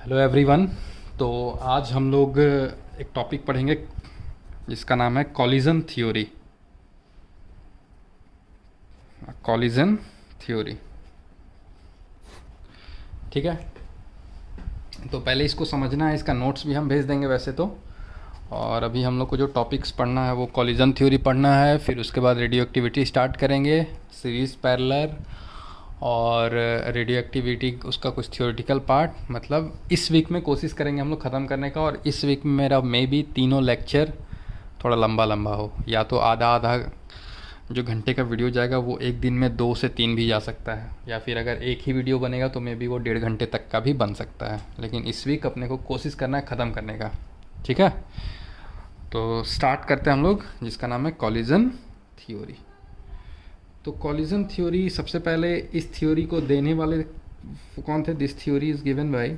Hello everyone. तो आज हम लोग एक टॉपिक पढ़ेंगे जिसका नाम है कॉलिजन थ्योरी। कॉलिजन थ्योरी, ठीक है। तो पहले इसको समझना है, इसका नोट्स भी हम भेज देंगे वैसे तो। और अभी हम लोग को जो टॉपिक्स पढ़ना है वो कॉलिजन थ्योरी पढ़ना है, फिर उसके बाद रेडियो एक्टिविटी स्टार्ट करेंगे, सीरीज़ पैरेलल और रेडियो एक्टिविटी उसका कुछ थ्योरेटिकल पार्ट। मतलब इस वीक में कोशिश करेंगे हम लोग ख़त्म करने का। और इस वीक में मेरा मे बी तीनों लेक्चर थोड़ा लंबा लंबा हो, या तो आधा आधा जो घंटे का वीडियो जाएगा वो एक दिन में 2 से 3 भी जा सकता है, या फिर अगर एक ही वीडियो बनेगा तो मे बी वो 1.5 घंटे तक का भी बन सकता है। लेकिन इस वीक अपने को कोशिश करना है ख़त्म करने का, ठीक है। तो स्टार्ट करते हैं हम लोग, जिसका नाम है कॉलिजन थ्योरी। तो कॉलिजन थ्योरी, सबसे पहले इस थ्योरी को देने वाले कौन थे? This theory is given by,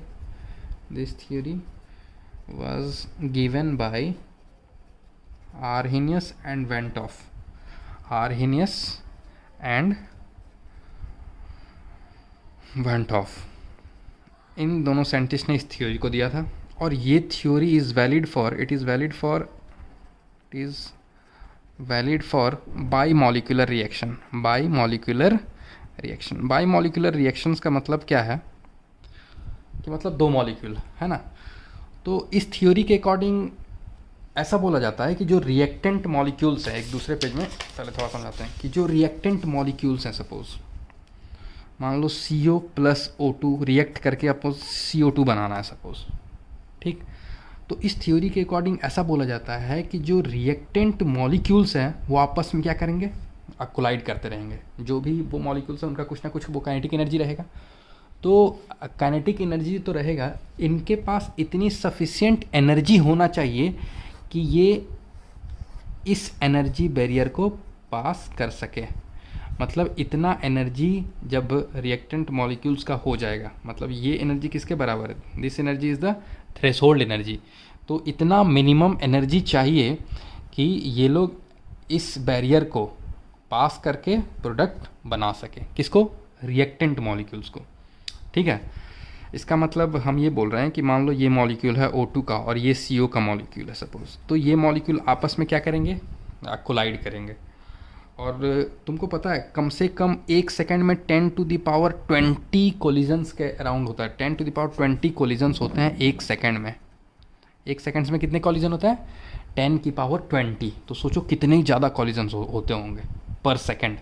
this theory was given by Arrhenius and van't Hoff. Arrhenius and van't Hoff, इन दोनों साइंटिस्ट ने इस थ्योरी को दिया था। और ये theory is valid for, it is valid for bimolecular reaction. Bimolecular reaction, bimolecular reactions का मतलब क्या है कि मतलब 2 मॉलिक्यूल है ना। तो इस थ्योरी के अकॉर्डिंग ऐसा बोला जाता है कि जो रिएक्टेंट मॉलिक्यूल्स हैं, एक दूसरे पेज में पहले थोड़ा समझाते हैं कि जो रिएक्टेंट मॉलिक्यूल्स हैं, सपोज मान लो CO प्लस O2 रिएक्ट करके आपको CO2 बनाना है सपोज, ठीक। तो इस थ्योरी के अकॉर्डिंग ऐसा बोला जाता है कि जो रिएक्टेंट मॉलिक्यूल्स हैं वो आपस में क्या करेंगे? कोलाइड करते रहेंगे। जो भी वो मॉलिक्यूल्स हैं उनका कुछ ना कुछ वो काइनेटिक एनर्जी रहेगा। तो काइनेटिक एनर्जी तो रहेगा, इनके पास इतनी सफिशिएंट एनर्जी होना चाहिए कि ये इस एनर्जी बैरियर को पास कर सके। मतलब इतना एनर्जी जब रिएक्टेंट मॉलिक्यूल्स का हो जाएगा, मतलब ये एनर्जी किसके बराबर है? This energy is the threshold energy. तो इतना मिनिमम एनर्जी चाहिए कि ये लोग इस बैरियर को पास करके प्रोडक्ट बना सके। किसको? रिएक्टेंट मॉलिक्यूल्स को, ठीक है। इसका मतलब हम ये बोल रहे हैं कि मान लो ये मॉलिक्यूल है O2 का और ये CO का मॉलिक्यूल है सपोज, तो ये मॉलिक्यूल आपस में क्या करेंगे? कोलाइड करेंगे। और तुमको पता है कम से कम 1 सेकेंड में 10⁻20 कोलिजन्स के अराउंड होता है। 10⁻20 कोलिजन्स होते हैं 1 सेकेंड में। 1 सेकेंड्स में कितने कोलिजन होता है? 10⁻20। तो सोचो कितने ज़्यादा कोलिजन्स होते होंगे पर सेकेंड।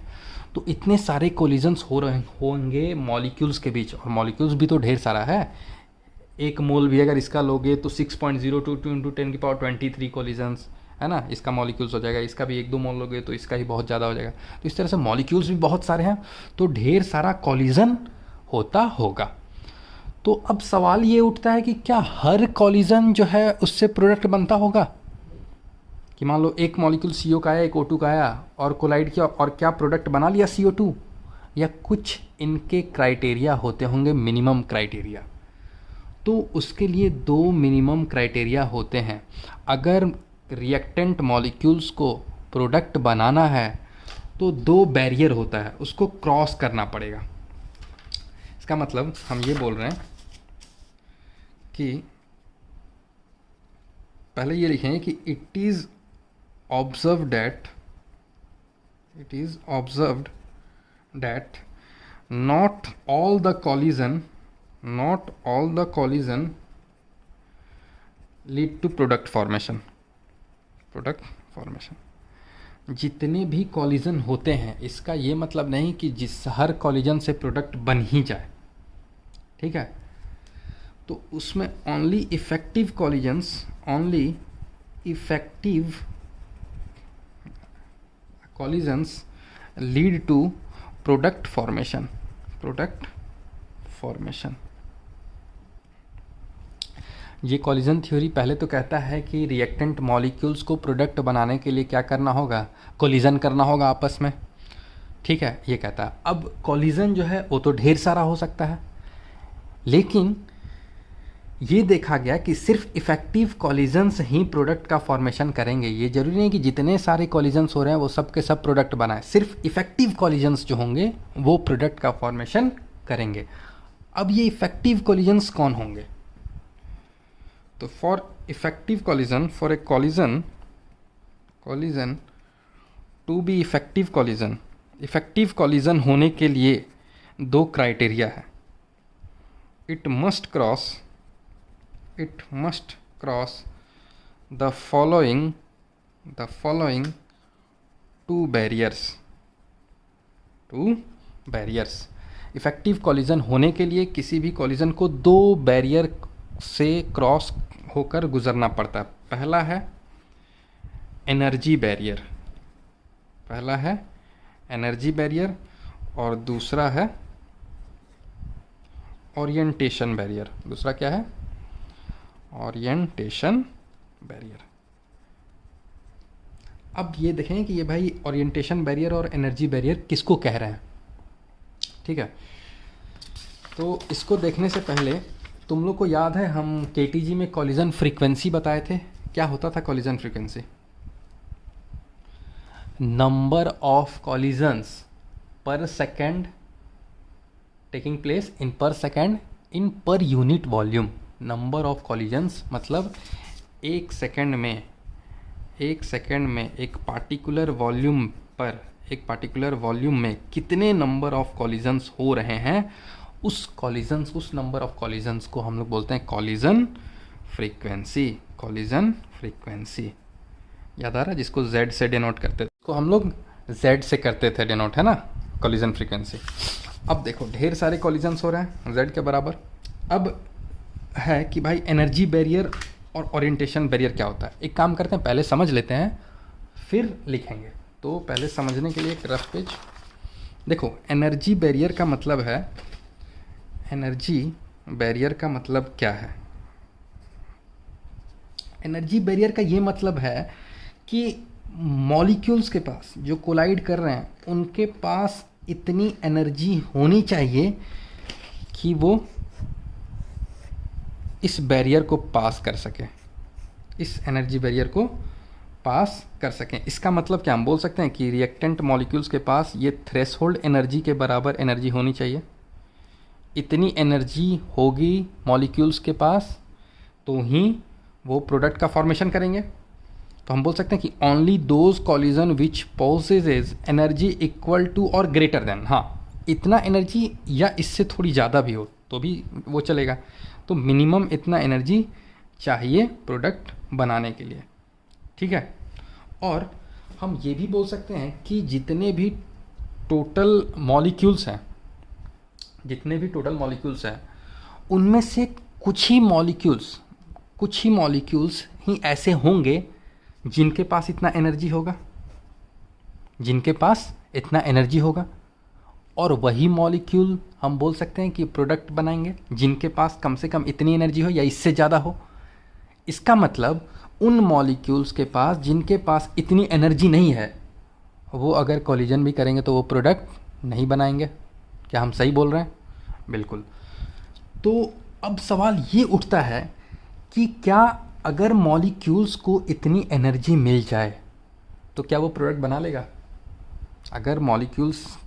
तो इतने सारे कोलिजन्स हो रहे होंगे मॉलिक्यूल्स के बीच, और मॉलिक्यूल्स भी तो ढेर सारा है। एक मोल भी अगर इसका लोगे तो 6.02 इंटू 10⁻23 कोलिजन्स है ना, इसका मॉलिक्यूल्स हो जाएगा। इसका भी 1-2 मोल लोगे तो इसका ही बहुत ज़्यादा हो जाएगा। तो इस तरह से मॉलिक्यूल्स भी बहुत सारे हैं, तो ढेर सारा कॉलिजन होता होगा। तो अब सवाल ये उठता है कि क्या हर कॉलिजन जो है उससे प्रोडक्ट बनता होगा? कि मान लो एक मॉलिक्यूल CO का आया, एक O2 का आया और कोलाइड किया और क्या प्रोडक्ट बना लिया CO2? या कुछ इनके क्राइटेरिया होते होंगे, मिनिमम क्राइटेरिया। तो उसके लिए 2 मिनिमम क्राइटेरिया होते हैं। अगर रिएक्टेंट मॉलिक्यूल्स को प्रोडक्ट बनाना है तो 2 बैरियर होता है, उसको क्रॉस करना पड़ेगा। इसका मतलब हम ये बोल रहे हैं कि पहले ये लिखेंगे कि it is observed that not all the collision lead to product formation. जितने भी कॉलिजन होते हैं, इसका ये मतलब नहीं कि जिस हर कॉलिजन से प्रोडक्ट बन ही जाए, ठीक है। तो उसमें only effective collisions lead to product formation. ये कॉलिजन थ्योरी पहले तो कहता है कि रिएक्टेंट मॉलिक्यूल्स को प्रोडक्ट बनाने के लिए क्या करना होगा? कोलिजन करना होगा आपस में, ठीक है, ये कहता है। अब कॉलिजन जो है वो तो ढेर सारा हो सकता है, लेकिन ये देखा गया कि सिर्फ इफेक्टिव कॉलिजन्स ही प्रोडक्ट का फॉर्मेशन करेंगे। ये जरूरी नहीं कि जितने सारे कॉलिजन्स हो रहे हैं वो सब के सब प्रोडक्ट बनाए। सिर्फ इफेक्टिव कॉलिजन्स जो होंगे वो प्रोडक्ट का फॉर्मेशन करेंगे। अब ये इफेक्टिव कॉलिजन्स कौन होंगे? तो for effective collision, for a collision to be effective collision होने के लिए दो क्राइटेरिया है। It must cross the following two barriers. Effective collision होने के लिए किसी भी कॉलिजन को दो बैरियर से क्रॉस होकर गुजरना पड़ता है। पहला है एनर्जी बैरियर और दूसरा है ओरिएंटेशन बैरियर। दूसरा क्या है? Orientation barrier. अब ये देखें कि ये भाई ओरिएंटेशन बैरियर और एनर्जी बैरियर किसको कह रहे हैं, ठीक है। तो इसको देखने से पहले तुम लोग को याद है हम केटीजी में कॉलिजन फ्रीक्वेंसी बताए थे। क्या होता था collision frequency? Number of collisions पर सेकेंड टेकिंग प्लेस इन पर second in per unit volume. Number of collisions मतलब एक सेकेंड में एक पार्टिकुलर वॉल्यूम में कितने नंबर ऑफ कॉलिजन्स हो रहे हैं, उस नंबर ऑफ कॉलिजन्स को हम लोग बोलते हैं कॉलिजन फ्रीक्वेंसी। याद आ रहा है? जिसको Z से डिनोट करते थे, तो हम लोग Z से करते थे डिनोट, है ना, कॉलिजन फ्रीक्वेंसी। अब देखो ढेर सारे कॉलिजन्स हो रहे हैं Z के बराबर। अब है कि भाई एनर्जी बैरियर और ओरिएंटेशन बैरियर क्या होता है। एक काम करते हैं, पहले समझ लेते हैं फिर लिखेंगे। तो पहले समझने के लिए एक रफ पेज देखो। एनर्जी बैरियर का मतलब क्या है? एनर्जी बैरियर का ये मतलब है कि मॉलिक्यूल्स के पास जो कोलाइड कर रहे हैं उनके पास इतनी एनर्जी होनी चाहिए कि वो इस बैरियर को पास कर सके, इस एनर्जी बैरियर को पास कर सकें। इसका मतलब क्या हम बोल सकते हैं कि रिएक्टेंट मॉलिक्यूल्स के पास ये थ्रेशोल्ड एनर्जी के बराबर एनर्जी होनी चाहिए। इतनी एनर्जी होगी मॉलिक्यूल्स के पास तो ही वो प्रोडक्ट का फॉर्मेशन करेंगे। तो हम बोल सकते हैं कि only those collision which possesses energy equal to और ग्रेटर देन, हाँ इतना एनर्जी या इससे थोड़ी ज़्यादा भी हो तो भी वो चलेगा। तो मिनिमम इतना एनर्जी चाहिए प्रोडक्ट बनाने के लिए, ठीक है। और हम ये भी बोल सकते हैं कि जितने भी टोटल मॉलिक्यूल्स हैं उनमें से कुछ ही मॉलिक्यूल्स ही ऐसे होंगे जिनके पास इतना एनर्जी होगा, और वही मॉलिक्यूल हम बोल सकते हैं कि प्रोडक्ट बनाएंगे जिनके पास कम से कम इतनी एनर्जी हो या इससे ज़्यादा हो। इसका मतलब उन मॉलिक्यूल्स के पास जिनके पास इतनी एनर्जी नहीं है वो अगर कॉलिजन भी करेंगे तो वो प्रोडक्ट नहीं बनाएंगे। क्या हम सही बोल रहे हैं? बिल्कुल। तो अब सवाल ये उठता है कि क्या अगर मॉलिक्यूल्स को इतनी एनर्जी मिल जाए तो क्या वो प्रोडक्ट बना लेगा? अगर मॉलिक्यूल्स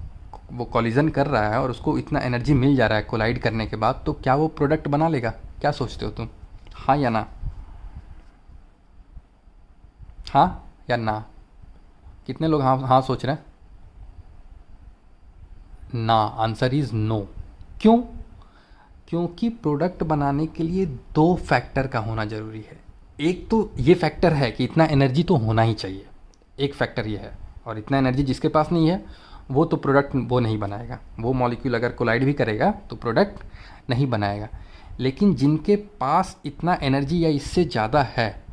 वो कॉलिजन कर रहा है और उसको इतना एनर्जी मिल जा रहा है कोलाइड करने के बाद, तो क्या वो प्रोडक्ट बना लेगा? क्या सोचते हो तुम? हाँ या ना? हाँ या ना? कितने लोग हाँ सोच रहे हैं? ना, आंसर इज नो। क्यों? क्योंकि प्रोडक्ट बनाने के लिए दो फैक्टर का होना ज़रूरी है। एक तो ये फैक्टर है कि इतना एनर्जी तो होना ही चाहिए, एक फैक्टर ये है, और इतना एनर्जी जिसके पास नहीं है वो तो प्रोडक्ट वो नहीं बनाएगा। वो मॉलिक्यूल अगर कोलाइड भी करेगा तो प्रोडक्ट नहीं बनाएगा। लेकिन जिनके पास इतना एनर्जी या इससे ज़्यादा है,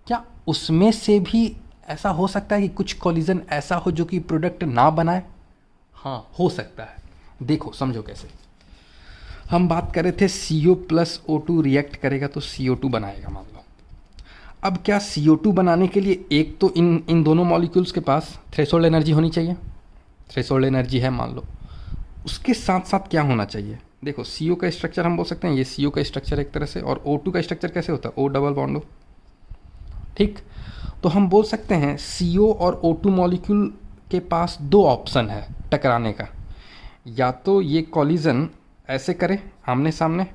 क्या उसमें से भी ऐसा हो सकता है कि कुछ कॉलिजन ऐसा हो जो कि प्रोडक्ट ना बनाए? हाँ, हो सकता है। देखो समझो कैसे। हम बात कर रहे थे CO प्लस O2 रिएक्ट करेगा तो CO2 बनाएगा, मान लो। अब क्या CO2 बनाने के लिए एक तो इन दोनों मॉलिक्यूल्स के पास थ्रेशोल्ड एनर्जी होनी चाहिए, थ्रेशोल्ड एनर्जी है मान लो। उसके साथ साथ क्या होना चाहिए? देखो CO का स्ट्रक्चर हम बोल सकते हैं, ये CO का स्ट्रक्चर एक तरह से, और O2 का स्ट्रक्चर कैसे होता है? O डबल बॉन्ड हो, ठीक। तो हम बोल सकते हैं CO और O2 मॉलिक्यूल के पास दो ऑप्शन है टकराने का। या तो ये कॉलिजन ऐसे करे आमने सामने,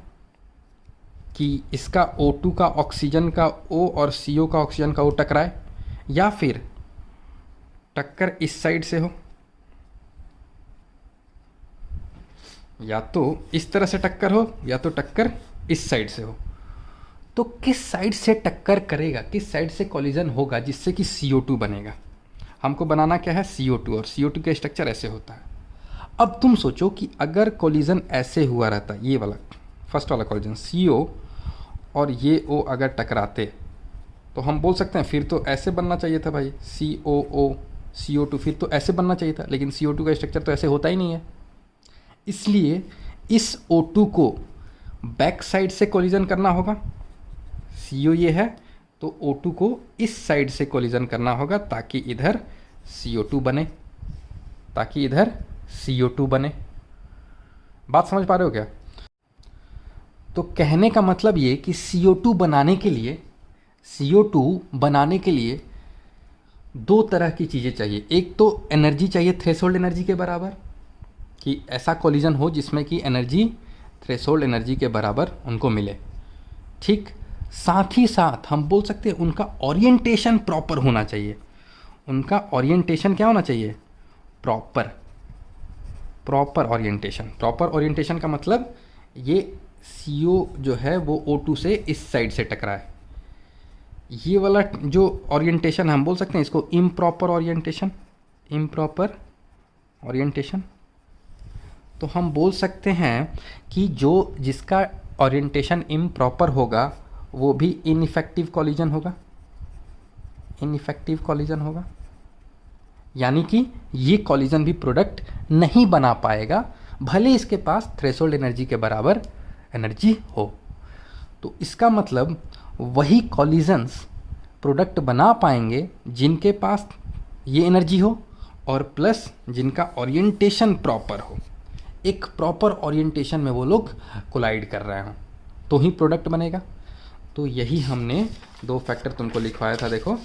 कि इसका O2 का ऑक्सीजन का O और CO का ऑक्सीजन का O टकराए, या फिर टक्कर इस साइड से हो, या तो इस तरह से टक्कर हो या तो टक्कर इस साइड से हो। तो किस साइड से टक्कर करेगा, किस साइड से कॉलिजन होगा जिससे कि CO2 बनेगा? हमको बनाना क्या है? CO2, और CO2 का स्ट्रक्चर ऐसे होता है। अब तुम सोचो कि अगर कॉलिजन ऐसे हुआ रहता, ये वाला फर्स्ट वाला कॉलिजन CO और ये O अगर टकराते, तो हम बोल सकते हैं फिर तो ऐसे बनना चाहिए था भाई, COO CO2, फिर तो ऐसे बनना चाहिए था, लेकिन CO2 का स्ट्रक्चर तो ऐसे होता ही नहीं है। इसलिए इस O2 को बैक साइड से कॉलिजन करना होगा। CO ये है, तो O2 को इस साइड से कॉलिजन करना होगा ताकि इधर CO2 बने, ताकि इधर CO2 बने। बात समझ पा रहे हो क्या? तो कहने का मतलब ये कि CO2 बनाने के लिए, CO2 बनाने के लिए दो तरह की चीज़ें चाहिए। एक तो एनर्जी चाहिए थ्रेशोल्ड एनर्जी के बराबर, कि ऐसा कॉलिजन हो जिसमें कि एनर्जी थ्रेशोल्ड एनर्जी के बराबर उनको मिले, ठीक। साथ ही साथ हम बोल सकते हैं उनका ओरिएंटेशन प्रॉपर होना चाहिए। उनका ओरिएंटेशन क्या होना चाहिए? Proper orientation. प्रॉपर ओरिएंटेशन का मतलब ये CO जो है वो O2 से इस साइड से टकरा है। ये वाला जो ओरिएंटेशन हम बोल सकते हैं इसको इम्प्रॉपर ओरिएंटेशन। Improper orientation. तो हम बोल सकते हैं कि जो जिसका ओरिएंटेशन इम्प्रॉपर होगा वो भी इनइफेक्टिव कॉलिजन होगा। इनइफेक्टिव कॉलिजन होगा, यानी कि ये कॉलिजन भी प्रोडक्ट नहीं बना पाएगा, भले इसके पास थ्रेशोल्ड एनर्जी के बराबर एनर्जी हो। तो इसका मतलब वही कॉलिजन्स प्रोडक्ट बना पाएंगे जिनके पास ये एनर्जी हो और प्लस जिनका ओरिएंटेशन प्रॉपर हो। एक प्रॉपर ओरिएंटेशन में वो लोग कोलाइड कर रहे हों, तो ही प्रोडक्ट बनेगा। तो यही हमने दो फैक्टर तुमको लिखवाया था, देखो,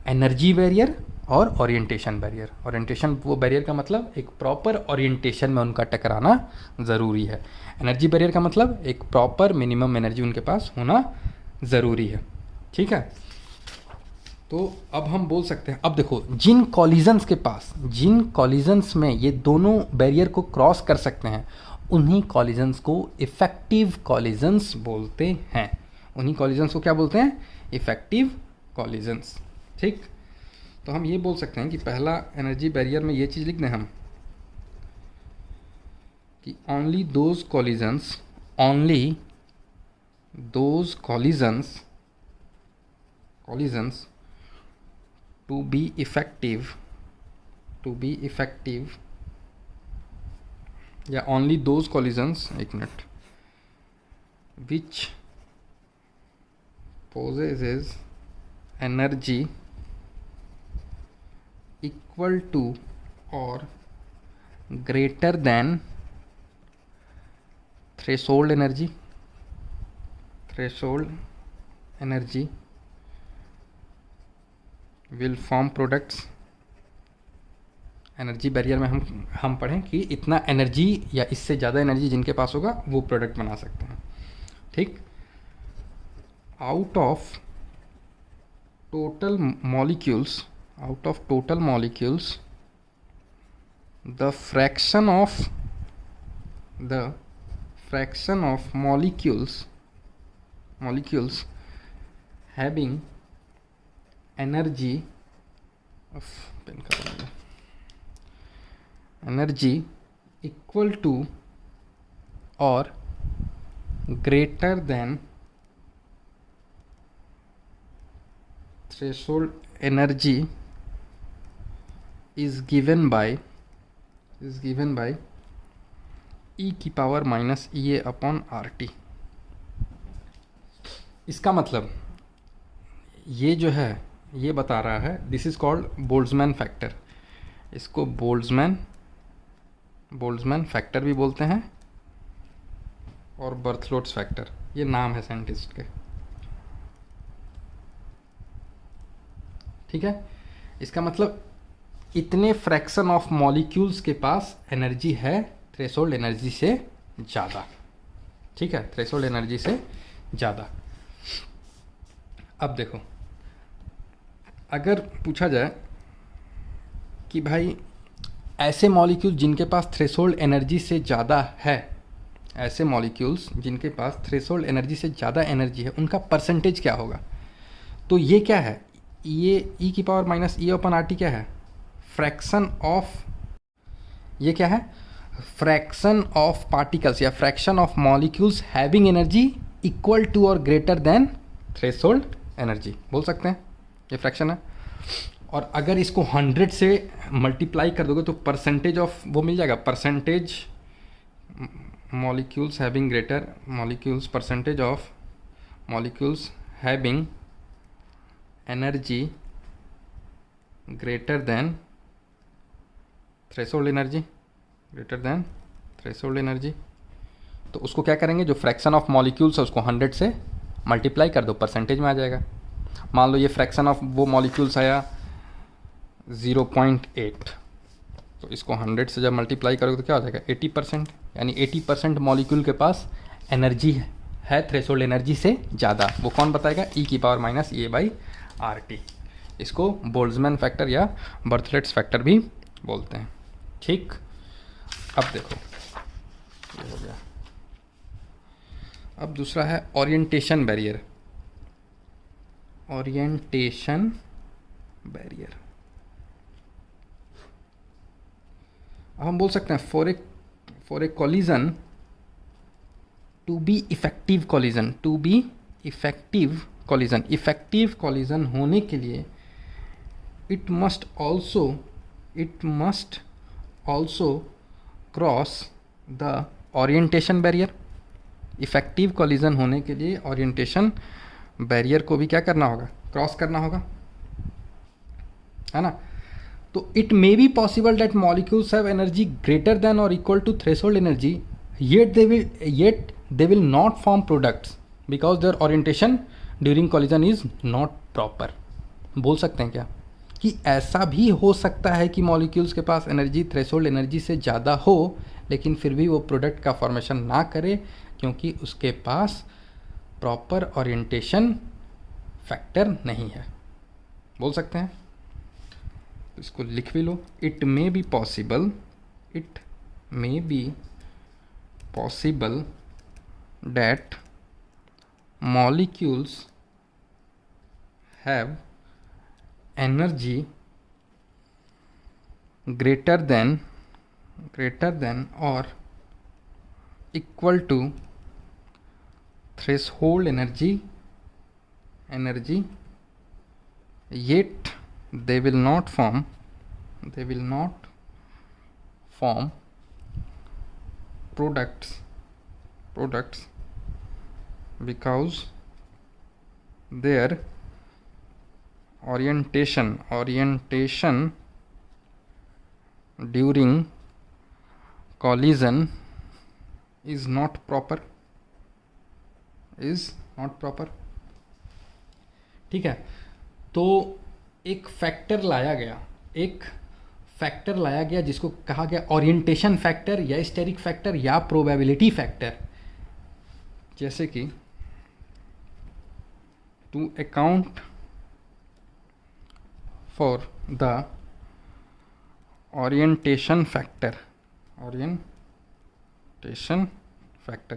एनर्जी बैरियर और ओरिएंटेशन बैरियर। ओरिएंटेशन वो बैरियर का मतलब एक प्रॉपर ओरिएंटेशन में उनका टकराना ज़रूरी है। एनर्जी बैरियर का मतलब एक प्रॉपर मिनिमम एनर्जी उनके पास होना ज़रूरी है, ठीक है। तो अब हम बोल सकते हैं, अब देखो जिन कॉलिजन्स के पास, जिन कॉलिजन्स में ये दोनों बैरियर को क्रॉस कर सकते हैं, उन्हीं कॉलिजन्स को इफ़ेक्टिव कॉलिजन्स बोलते हैं। उन्हीं कॉलिजन्स को क्या बोलते हैं? इफ़ेक्टिव कॉलिजन्स, ठीक। तो हम ये बोल सकते हैं कि पहला एनर्जी बैरियर में ये चीज़ लिख दें हम कि only those collisions to be effective या ओनली दोज कॉलिजन्स, एक minute, which possesses energy equal to or greater than threshold energy will form products। Energy barrier में हम पढ़ें कि इतना एनर्जी या इससे ज़्यादा एनर्जी जिनके पास होगा वो प्रोडक्ट बना सकते हैं, ठीक। Out of total molecules the fraction of molecules having energy equal to or greater than threshold energy is given by e की power minus EA upon RT। इसका मतलब ये जो है ये बता रहा है, this is called Boltzmann factor. इसको बोल्ट्जमैन फैक्टर भी बोलते हैं और बर्थलोट्स फैक्टर, ये नाम है साइंटिस्ट के, ठीक है। इसका मतलब इतने फ्रैक्शन ऑफ मॉलिक्यूल्स के पास एनर्जी है थ्रेशोल्ड एनर्जी से ज़्यादा, ठीक है, थ्रेशोल्ड एनर्जी से ज़्यादा। अब देखो, अगर पूछा जाए कि भाई ऐसे मॉलिक्यूल जिनके पास थ्रेशोल्ड एनर्जी से ज़्यादा है, ऐसे मॉलिक्यूल्स जिनके पास थ्रेशोल्ड एनर्जी से ज़्यादा एनर्जी है, उनका परसेंटेज क्या होगा? तो ये क्या है, ये ई की power minus e upon R T क्या है? फ्रैक्शन ऑफ, ये क्या है? फ्रैक्शन ऑफ पार्टिकल्स या fraction of molecules having energy equal to और ग्रेटर देन थ्रेशोल्ड एनर्जी, बोल सकते हैं ये फ्रैक्शन है। और अगर इसको 100 से मल्टीप्लाई कर दोगे तो परसेंटेज ऑफ वो मिल जाएगा, percentage molecules having greater, molecules percentage of molecules having energy greater than threshold energy, greater than threshold energy. तो उसको क्या करेंगे, जो फ्रैक्शन ऑफ मॉलिक्यूल्स है उसको 100 से मल्टीप्लाई कर दो, परसेंटेज में आ जाएगा। मान लो ये फ्रैक्शन ऑफ वो मॉलिक्यूल्स आया 0.8, तो इसको 100 से जब मल्टीप्लाई करोगे तो क्या हो जाएगा? 80%, यानी 80% मॉलिक्यूल के पास एनर्जी है थ्रेशोल्ड एनर्जी से ज़्यादा। वो कौन बताएगा? ई की power minus A by R T. इसको बोल्ट्जमैन फैक्टर या बर्थलेट्स फैक्टर भी बोलते हैं। ठीक, अब देखो ये हो गया। अब दूसरा है ओरिएंटेशन बैरियर। ओरिएंटेशन बैरियर, अब हम बोल सकते हैं for a collision to be effective collision, to be effective collision, effective collision होने के लिए it must also cross the orientation barrier. Effective collision होने के लिए ओरिएंटेशन बैरियर को भी क्या करना होगा? क्रॉस करना होगा, है ना। तो it may be possible that molecules have energy greater than और equal to threshold energy, yet they will not form products because their orientation during collision is not proper। बोल सकते हैं क्या कि ऐसा भी हो सकता है कि मॉलिक्यूल्स के पास एनर्जी थ्रेशोल्ड एनर्जी से ज़्यादा हो, लेकिन फिर भी वो प्रोडक्ट का फॉर्मेशन ना करे क्योंकि उसके पास प्रॉपर ओरिएंटेशन फैक्टर नहीं है। बोल सकते हैं, इसको लिख भी लो। It may be possible that molecules have energy greater than or equal to threshold energy, yet they will not form products because their orientation during collision is not proper। ठीक है, तो एक फैक्टर लाया गया जिसको कहा गया ओरिएंटेशन फैक्टर या स्टेरिक फैक्टर या प्रोबेबिलिटी फैक्टर। जैसे कि to account for the orientation factor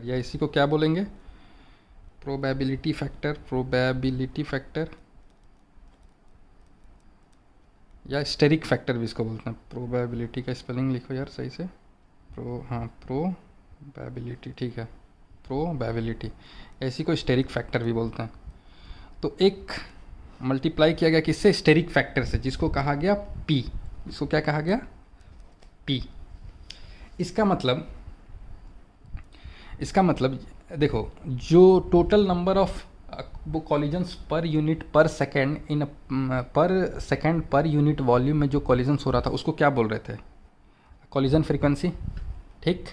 या इसी को क्या बोलेंगे? प्रोबेबिलिटी फैक्टर या स्टेरिक फैक्टर भी इसको बोलते हैं। प्रोबेबिलिटी का स्पेलिंग लिखो यार सही से। प्रोबेबिलिटी, ठीक है, प्रोबेबिलिटी, ऐसी को स्टेरिक फैक्टर भी बोलते हैं। तो एक मल्टीप्लाई किया गया किससे? स्टेरिक फैक्टर से, जिसको कहा गया पी। इसको क्या कहा गया? पी। इसका मतलब देखो, जो टोटल नंबर ऑफ वो कॉलिजन्स पर यूनिट पर सेकेंड पर यूनिट वॉल्यूम में जो कॉलिजन्स हो रहा था उसको क्या बोल रहे थे? Collision frequency. ठीक,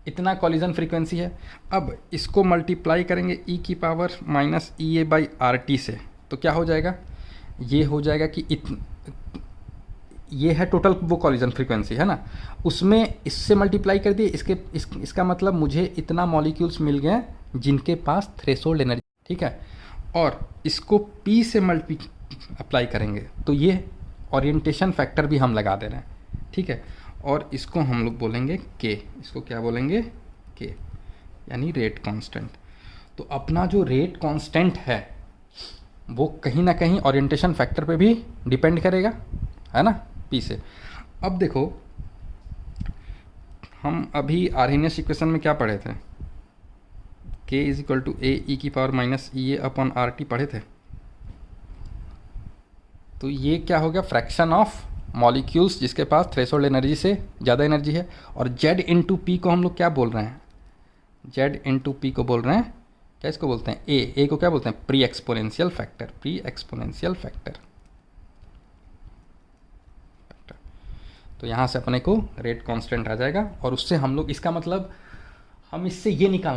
इतना कॉलिजन फ्रीक्वेंसी है। अब इसको मल्टीप्लाई करेंगे ई की power minus E A by R T से, तो क्या हो जाएगा? ये हो जाएगा कि ये है टोटल वो कॉलिजन फ्रीक्वेंसी है ना, उसमें इससे मल्टीप्लाई कर दिए, इसका मतलब मुझे इतना मॉलिक्यूल्स मिल गए जिनके पास थ्रेशोल्ड एनर्जी, ठीक है। और इसको P से अप्लाई करेंगे तो ये ओरिएंटेशन फैक्टर भी हम लगा दे रहे हैं, ठीक है। और इसको हम लोग बोलेंगे K, इसको क्या बोलेंगे K, यानी रेट कांस्टेंट। तो अपना जो रेट कांस्टेंट है वो कहीं ना कहीं ओरिएंटेशन फैक्टर पे भी डिपेंड करेगा, है ना, P से। अब देखो हम अभी आर्हेनियस इक्वेशन में क्या पढ़े थे, K इज इक्वल टू ए ई की पावर माइनस ई ए अपॉन आर टी पढ़े थे। तो ये क्या हो गया, फ्रैक्शन ऑफ मॉलिक्यूल्स जिसके पास थ्रेशोल्ड एनर्जी से ज़्यादा एनर्जी है। और Z इंटू पी को हम लोग क्या बोल रहे हैं, Z इंटू पी को बोल रहे हैं, क्या इसको बोलते हैं ए को क्या बोलते हैं, pre exponential factor, pre exponential factor. तो यहाँ से अपने को रेट कांस्टेंट आ जाएगा और उससे हम लोग, इसका मतलब हम इससे ये निकाल